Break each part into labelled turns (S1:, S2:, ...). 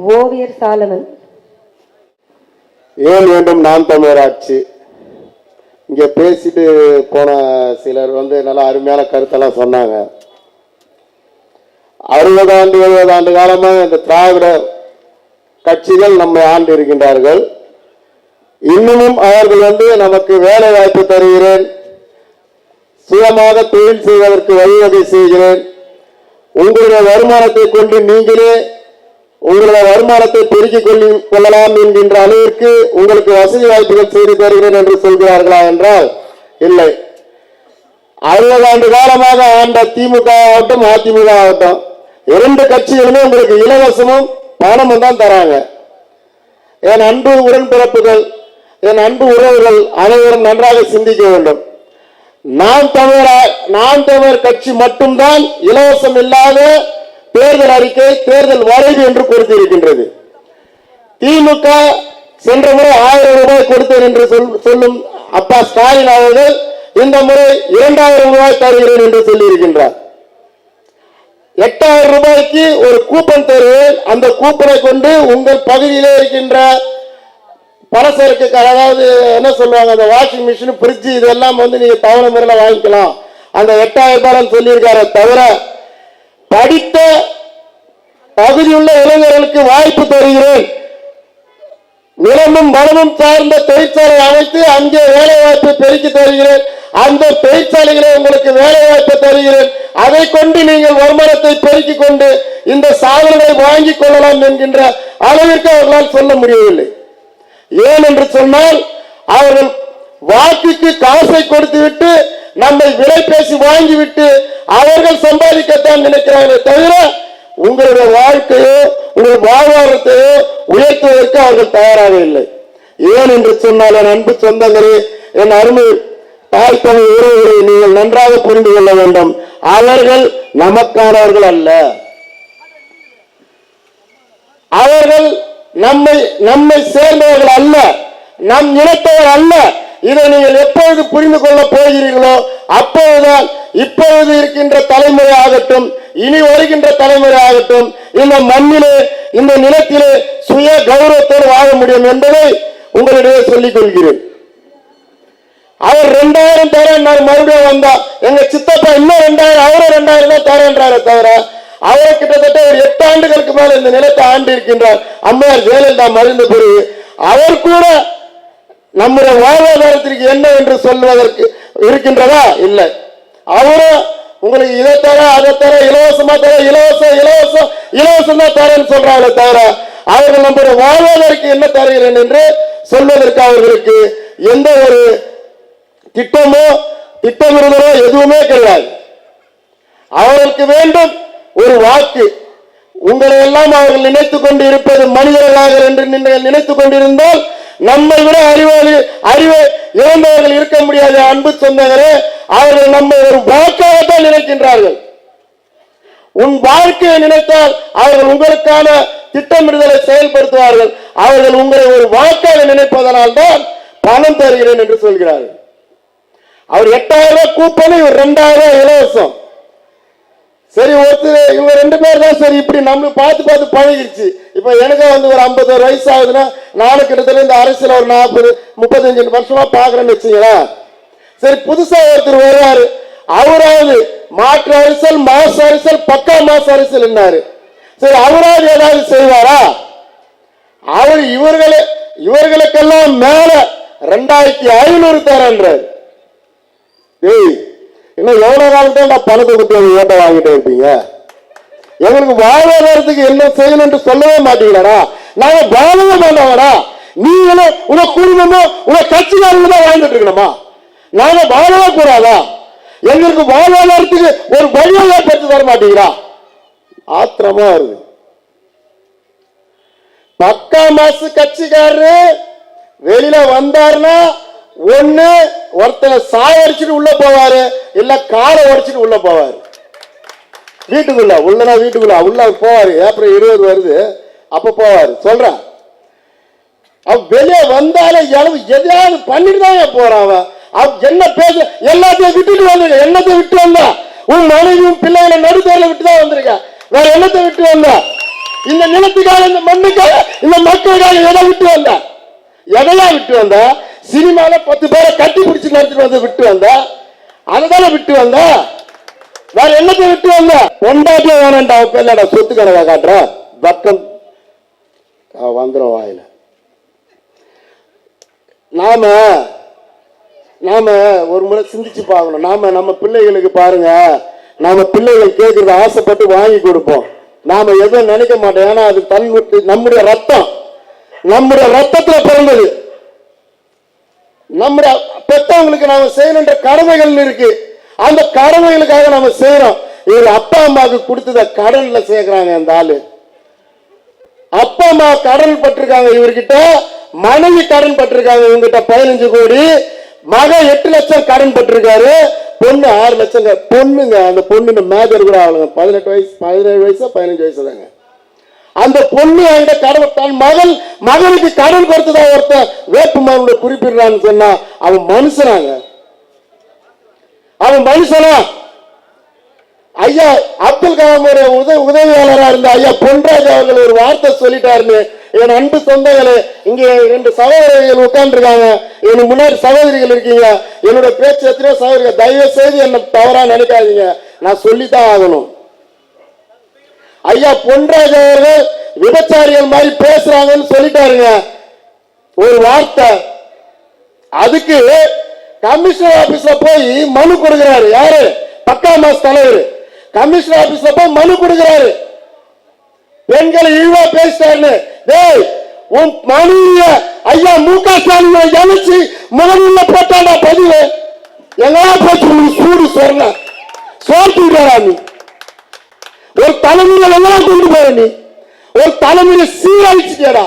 S1: ஓவியர் சாலவன்.
S2: ஏன் வேண்டும் நாம் தமிழர் ஆட்சி? இங்க பேசிட்டு போன சிலர் நல்ல அருமையான கருத்தெல்லாம் சொன்னாங்க. 60 ஆண்டு 70 ஆண்டு காலமாக இந்த திராவிட கட்சிகள் நம்மை ஆண்டு இருக்கின்றார்கள். இன்னமும் அவர்கள் நமக்கு வேலை வாய்ப்பு தருகிறேன், சுயமாக தொழில் செய்வதற்கு வழிவகை செய்கிறேன், உங்களுடைய வருமானத்தை கொண்டு நீங்களே உங்களுடைய வருமானத்தை பெருக்கிக் கொள்ளலாம் என்கின்ற அளவிற்கு உங்களுக்கு வசதி வாய்ப்புகள் செய்து தருகிறேன் என்று சொல்கிறார்களா என்றால் இல்லை. 60 ஆண்டு காலமாக ஆண்ட திமுக ஆகட்டும் அதிமுக ஆகட்டும், 2 கட்சிகளுமே உங்களுக்கு இலவசமும் பணமும் தான் தராங்க. என் அன்பு உடன்பிறப்புகள், என் அன்பு உறவுகள் அனைவரும் நன்றாக சிந்திக்க வேண்டும். நாம் தமிழர் கட்சி மட்டும்தான் இலவசம் இல்லாத தேர்தல் அறிக்கை, தேர்தல் வரைவு என்று கொடுத்திருக்கின்றது. திமுக சென்ற முறை 1000 ரூபாய் கொடுத்தேன் என்று சொல்லும் அப்பா ஸ்டாலின் அவர்கள் இந்த முறை 2000 ரூபாய் தருகிறேன் என்று சொல்லியிருக்கின்றார். 8000 ரூபாய்க்கு ஒரு கூப்பன் தருவேன், அந்த கூப்பனை கொண்டு உங்கள் பகுதியிலே இருக்கின்ற பலசரக்கு, அதாவது என்ன சொல்லுவாங்க, அந்த வாஷிங் மிஷின், பிரிட்ஜ், இதெல்லாம் நீங்க தவணை முறையில் வாங்கிக்கலாம். அந்த 8000 ரூபாய் சொல்லியிருக்காரு. தவிர படித்த பகுதியுள்ள இளைஞர்களுக்கு வாய்ப்பு தருகிறேன், நிலமும் வளமும் சார்ந்த தொழிற்சாலை அமைத்து அங்கே வேலை வாய்ப்பை பெருக்கி தருகிறேன், அந்த தொழிற்சாலைகளை உங்களுக்கு வேலை வாய்ப்பை தருகிறேன், அதை கொண்டு நீங்கள் வருமானத்தை பெருக்கிக் கொண்டு இந்த சாதனைகளை வாங்கிக் கொள்ளலாம் என்கின்ற அளவிற்கு அவர்களால் சொல்ல முடியவில்லை. ஏன் என்று சொன்னால் அவர்கள் வாக்குக்கு காசை கொடுத்துவிட்டு நம்மை விலை பேசி வாங்கிவிட்டு அவர்கள் சம்பாதிக்கத்தான் நினைக்கிறார்களே தவிர உங்களுடைய வாழ்க்கையோ உங்களுடைய வாழ்வாதாரத்தையோ உயர்த்துவதற்கு அவர்கள் தயாராக இல்லை. ஏன் என்று சொன்னால் என் அன்பு சொந்தங்களே, என் அருமை தாய் தமிழ் உறவுகளை நீங்கள் நன்றாக புரிந்து கொள்ள வேண்டும். அவர்கள் நமக்கானவர்கள் அல்ல, அவர்கள் நம்மை சேர்ந்தவர்கள் அல்ல, நம் இனத்தவர் அல்ல. இதை நீங்கள் எப்பொழுது புரிந்து கொள்ள போகிறீர்களோ அப்போதுதான் இப்பொழுது இருக்கின்ற தலைமுறை ஆகட்டும், இனி வருகின்ற தலைமுறை ஆகட்டும், இந்த மண்ணிலே இந்த நிலத்திலே சுய கௌரவத்தோடு வாழ முடியும் என்பதை உங்களிடையே சொல்லிக் கொள்கிறேன். அவர் 2000 தரேன் மறுபடியும் வந்தா, எங்க சித்தப்பா இன்னும் 2000, அவரும் 2000 தான் தரேன்றாரே தவிர அவர் கிட்டத்தட்ட ஒரு 8 ஆண்டுகளுக்கு மேல இந்த நிலத்தை ஆண்டு இருக்கின்றார். அம்மையார் ஜெயலலிதா மறைந்த பிறகு அவர் கூட நம்முடைய வாழ்வாதாரத்திற்கு என்ன என்று சொல்வதற்கு இருக்கின்றதா? இல்லை. அவரும் உங்களுக்கு இதை தர அதை தர இலவசமா தர இலவசம் தான் தரேன்னு சொல்றாங்களே தவிர அவர்கள் நம்முடைய வாழ்வாதாரத்துக்கு என்ன தருகிறேன் என்று சொல்வதற்கு அவர்களுக்கு எந்த ஒரு திட்டமிடுதலோ எதுவுமே கிடையாது. அவர்களுக்கு வேண்டும் ஒரு வாக்கு. உங்களை எல்லாம் அவர்கள் நினைத்துக் கொண்டு இருப்பது மனிதர்களாக என்று நீங்கள் நினைத்துக் கொண்டிருந்தால் நம்மை விட அறிவை இழந்தவர்கள் இருக்க முடியாது. அன்பு சொந்தங்களே, அவர்கள் நம்மை ஒரு வாக்காகத்தான் நினைக்கின்றார்கள். உன் வாழ்க்கையை நினைத்தால் அவர்கள் உங்களுக்கான திட்டமிடுதலை செயல்படுத்துவார்கள். அவர்கள் உங்களை ஒரு வாக்காக நினைப்பதனால் தான் பணம் தருகிறேன் என்று சொல்கிறார்கள். அவர் 8000 ரூபாய் கூப்பன், இவர் 2000 இலவசம். சரி, ஒருத்தர் இவங்க 2 பேர் தான் சரி, இப்படி நம்ம பார்த்து பழகிடுச்சு. இப்ப எனக்கு ஒரு 51 வயசு ஆகுதுன்னா நானும் கிட்டத்தட்ட இந்த அரசியல் ஒரு 40-35 வருஷமா பாக்குறேன்னு வச்சுங்களேன். சரி, புதுசா ஒருத்தர் வருவாரு, அவராவது மாற்று அரசியல், மாசு அரசியல், பக்கா மாசு அரசியல் என்னாரு. சரி, அவராவது ஏதாவது செய்வாரா? அவர் இவர்களுக்கெல்லாம் மேல 2500 தரன்றார். இன்னும் எவ்வளவு காலத்தான் பணத்தை கொடுத்து ஓட்ட வாங்கிட்டே இருப்பீங்க? எங்களுக்கு வாழ்வாதாரத்துக்கு என்ன செய்யணும் என்று சொல்லவே மாட்டீங்களா? நாங்க வாழவே மாட்டோம்டா. நீங்களும் உங்க குடும்பமும் உங்க கட்சிக்காரங்க தான் வாழ்ந்துட்டு இருக்கணுமா? நாங்க வாழவே கூடாதா? எங்களுக்கு வாழ்வாதாரத்துக்கு ஒரு வழியை ஏற்படுத்தி தர மாட்டீங்களா? ஆத்திரமா இருக்கு. பக்கா மாசு கட்சிக்காரரு வெளியில வந்தாருன்னா ஒண்ணு ஒருத்தனை சாயடிச்சுட்டு உள்ள போவாரு, இல்ல காரை உடைச்சிட்டு உள்ள போவாரு. வீட்டுக்குள்ள உள்ள போவாரு. ஏப்ரல் 20 வருது, அப்ப போவாரு. சொல்றேன், வெளியே வந்தாலே எதையாவது பண்ணிட்டு தான் போறான். அவன் என்ன பேச எல்லாத்தையும் விட்டுட்டு வந்திருக்க. என்னத்தை விட்டு வந்தா? உன் மனைவியும் பிள்ளைகளை நடுத்தேர்ல விட்டுதான் வந்திருக்க. வேற என்னத்தை விட்டு வந்தா? இந்த நிலத்துக்காக, இந்த மண்ணுக்காக, இந்த மக்களுக்காக எதை விட்டு வந்த? எதையா விட்டு வந்த? சினிமால 10 பேரை கட்டி பிடிச்சு நடத்திட்டு வந்து விட்டு வந்த? அதுதானே விட்டு வந்த. வேற என்னத்தை விட்டு வந்த? பொண்டாட்டியே வேணாண்டா பேர்லடா சொத்து கணக்கா காட்டுற பக்கம் வந்துடும் வாயில. நாம ஒரு முறை சிந்திச்சு பார்க்கணும். நம்ம பிள்ளைகளுக்கு பாருங்க, நாம பிள்ளைகள் கேட்கறத ஆசைப்பட்டு வாங்கி கொடுப்போம். நாம எதுவும் நினைக்க மாட்டோம். ஏன்னா அது நம்முடைய ரத்தம், நம்முடைய ரத்தத்துல பிறந்தது. நம்முடைய பெற்றவங்களுக்கு நாம செய்யணுன்ற கடமைகள் இருக்கு. அந்த கடமைகளுக்காக நாம செய்யறோம். இவர் அப்பா அம்மாவுக்கு கொடுத்தத கடன்ல சேர்க்கிறாங்க. அந்த ஆளு அப்பா அம்மா கடன் பட்டிருக்காங்க, இவர்கிட்ட மனைவி கடன் பட்டிருக்காங்க, இவங்கிட்ட 15 கோடி, மகன் 8 லட்சம் கடன் பட்டிருக்காரு, பொண்ணு 6 லட்சம். பொண்ணுங்க, அந்த பொண்ணு மேஜர் கூட ஆகலங்க, 18 வயசு 17 வயசா 15 வயசு தாங்க. அந்த பொண்ணு என்கிட்ட கடன், தன் மகனுக்கு கடன் கொடுத்ததா ஒருத்தன் வேட்புமனுடைய குறிப்பிடுறான்னு சொன்னா அவன் மனுஷனாங்க, அவன் மனுஷனா? ஐயா அப்துல் கலாம் உதவியாளராக இருந்த ஐயா பொன்ராஜ் அவர்கள் ஒரு வார்த்தை சொல்லிட்டாருன்னு என் அன்பு சொந்தங்களே, இங்க 2 சகோதரிகள் உட்கார்ந்து இருக்காங்க, எனக்கு முன்னாடி சகோதரிகள் இருக்கீங்க, என்னோட பேச்சு எத்தனையோ சகோதரிகள், தயவு செய்து என்ன தவறா நினைக்காதீங்க, நான் சொல்லித்தான் ஆகணும். ஐயா பொன்ராஜ் அவர்கள் விபச்சாரிகள் மாதிரி பேசுறாங்கன்னு சொல்லிட்டாருங்க ஒரு வார்த்தை. அதுக்கு கமிஷனர் ஆபீஸ்ல போய் மனு கொடுக்கிறாரு. யாரு? பக்கா மாஸ் தலைவர் கமிஷனர் ஆபீஸ்ல போய் மனு கொடுக்கிறாரு. பெண்களை இழிவா பேசிட்டாருன்னு. உன் மனுவிய ஐயா மு.க. ஸ்டாலின் ஜனிச்சு முதல்ல போட்டாடா பதிவு. எங்களா போச்சு சூடு சொன்ன சோர்த்துடா. நீ ஒரு தலைமையில எல்லாம் கொண்டு போற, நீ ஒரு தலைமையில சீரழிச்சுட்டா.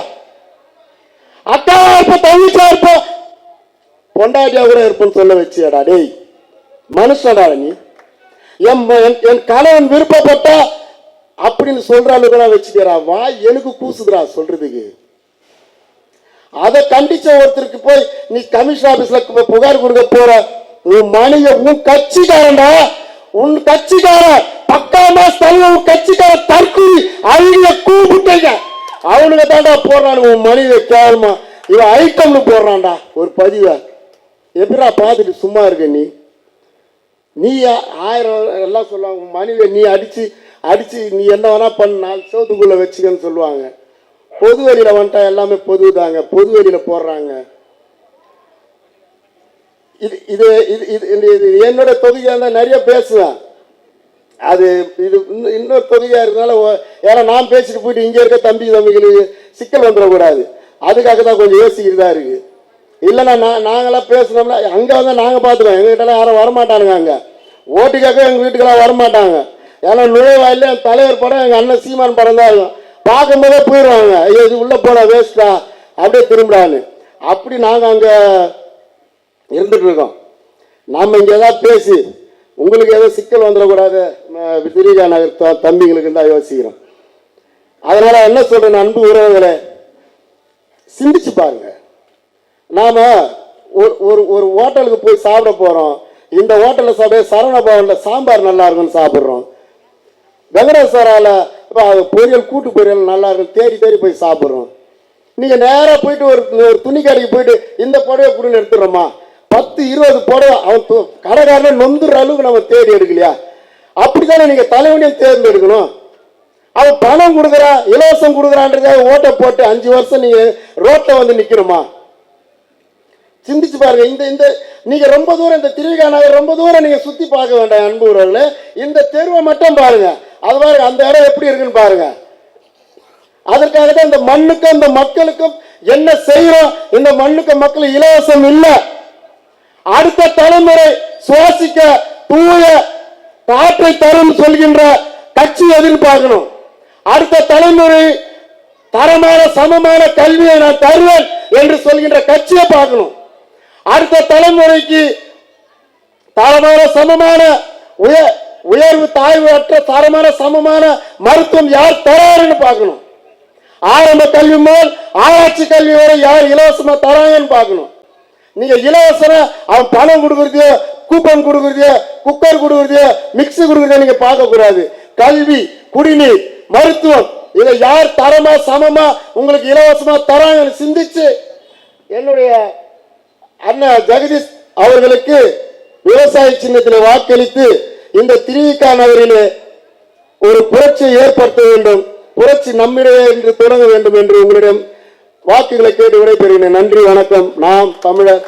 S2: அக்கா இருப்ப, தவிச்சா இருப்ப, பொண்டாட்டியா கூட இருப்பேன்னு சொல்ல வச்சியடா. டேய் மனுஷடா நீ. என் கணவன் விருப்பப்பட்டா அப்படின்னு சொல்ற அளவுக்கு வச்சுக்கிறா. வா எனக்கு கூசுதுரா சொல்றதுக்கு. அதை கண்டிச்ச ஒருத்தருக்கு போய் நீ கமிஷன் ஆபீஸ்ல புகார் கொடுக்க போற. உன் மனைவி உன் கட்சிக்காரன்டா, உன் கட்சிக்கார பக்கா மாஸ் தலைவர், உன் கட்சிக்கார தற்கொலை அவங்க கூப்பிட்டீங்க, அவனுக்கு தாண்டா போடுறான். உன் மனைவியை கேவலமா இவன் ஐட்டம்னு போடுறான்டா ஒரு பதிவை. எப்படா பார்த்துட்டு சும்மா இருக்க நீ? நீ 1000 எல்லாம் சொல்லுவாங்க. உன் மனைவியை நீ அடிச்சு நீ என்ன வேணா பண்ண, 4 சோத்துக்குள்ள வச்சுக்கன்னு சொல்லுவாங்க. பொது வெளியில வந்துட்டா எல்லாமே பொது தாங்க, பொது வெளியில போடுறாங்க. இது என்னோட தொகுதியா இருந்தா நிறைய பேசுவேன். அது இது இன்னொரு தொகுதியா இருக்கனால, ஏன்னா நான் பேசிட்டு போயிட்டு இங்க இருக்க தம்பிகளுக்கு சிக்கல் வந்துடக்கூடாது, அதுக்காக தான் கொஞ்சம் யோசிக்கிறதா இருக்கு. இல்லைன்னா நாங்களாம் பேசுனோம்னா அங்கே வந்து நாங்கள் பார்த்துக்கோம். எங்ககிட்டலாம் யாரும் வரமாட்டானுங்க. அங்கே ஓட்டுக்காக எங்கள் வீட்டுக்கெல்லாம் வரமாட்டாங்க. ஏன்னா நுழைவாயில் என் தலைவர் படம், எங்கள் அண்ணன் சீமான் படம் தான் இருக்கும். பார்க்கும்போதே போயிடுவாங்க, ஐயோ இது உள்ளே போன வேஸ்ட்டா அப்படியே திரும்பிடான்னு. அப்படி நாங்கள் அங்கே இருந்துட்டு இருக்கோம். நம்ம இங்கே ஏதாவது பேசி உங்களுக்கு ஏதோ சிக்கல் வந்துடக்கூடாது, திரிகா நகர் தம்பிங்களுக்கு தான் யோசிக்கிறோம். அதனால் என்ன சொல்கிறேன், அன்பு உறவுகளே, சிந்திச்சு பாருங்க. நாம ஒரு ஹோட்டலுக்கு போய் சாப்பிட போறோம். இந்த ஹோட்டலில் சாப்பிட சரவண பவனில் சாம்பார் நல்லா இருக்குன்னு சாப்பிட்றோம். வெங்கடேஸ்வரால பொரியல், கூட்டு பொரியல் நல்லா இருக்கும் தேடி போய் சாப்பிட்றோம். நீங்க நேராக போயிட்டு ஒரு துணி கடைக்கு போயிட்டு இந்த புடவை கொடுன்னு எடுத்துடுறோமா? 10-20 புடவை அவன் கடைக்காரனை நொந்துற அளவுக்கு நம்ம தேடி எடுக்கலையா? அப்படித்தானே நீங்க தலைவனையும் தேர்ந்தெடுக்கணும். அவன் பணம் கொடுக்குறான், இலவசம் கொடுக்குறான்றதுக்காக ஓட்டை போட்டு 5 வருஷம் நீங்க ரோட்டை வந்து நிக்கணுமா? சிந்திச்சு பாருங்க. இந்த நீங்க ரொம்ப தூரம், இந்த திருவிகா நகர் ரொம்ப தூரம் நீங்க சுத்தி பார்க்க வேண்டாம் அன்பு உறவுகளே. இந்த தெருவை மட்டும் பாருங்க, அது பாருங்க, அந்த இடம் எப்படி இருக்குன்னு பாருங்க. அதற்காக தான் இந்த மண்ணுக்கும் இந்த மக்களுக்கும் என்ன செய்யறோம். இந்த மண்ணுக்கு மக்கள் இலவசம் இல்லை. அடுத்த தலைமுறை சுவாசிக்க தூய காற்றை தரும் சொல்கின்ற கட்சி எதிர்பார்க்கணும். அடுத்த தலைமுறை தரமான சமமான கல்வியை நான் தருவேன் என்று சொல்கின்ற கட்சியை பார்க்கணும். அடுத்த தலைமுறைக்கு தரமான சமமான உயர்வு தாழ்வு அற்ற தரமான சமமான மருத்துவம் யார் தராருன்னு பார்க்கணும். ஆரம்ப கல்வி முதல் ஆராய்ச்சி கல்வி வரை யார் இலவசமா தராங்கன்னு பார்க்கணும். நீங்க இலவசமா அவன் பணம் கொடுக்கறதையோ, கூப்பன் கொடுக்கறதையோ, குக்கர் கொடுக்கறதையோ, மிக்சி கொடுக்கறதையோ நீங்க பார்க்க கூடாது. கல்வி, குடிநீர், மருத்துவம் இதை யார் தரமா சமமா உங்களுக்கு இலவசமா தராங்க சிந்திச்சு என்னுடைய அண்ணன் ஜெகதீஷ் அவர்களுக்கு விவசாய சின்னத்தில் வாக்களித்து இந்த திருவிக நகரிலே ஒரு புரட்சியை ஏற்படுத்த வேண்டும், புரட்சி நம்மிடையே என்று தொடங்க வேண்டும் என்று உங்களிடம் வாக்குகளை கேட்டு விடைபெறுகிறேன். நன்றி, வணக்கம். நாம் தமிழர்.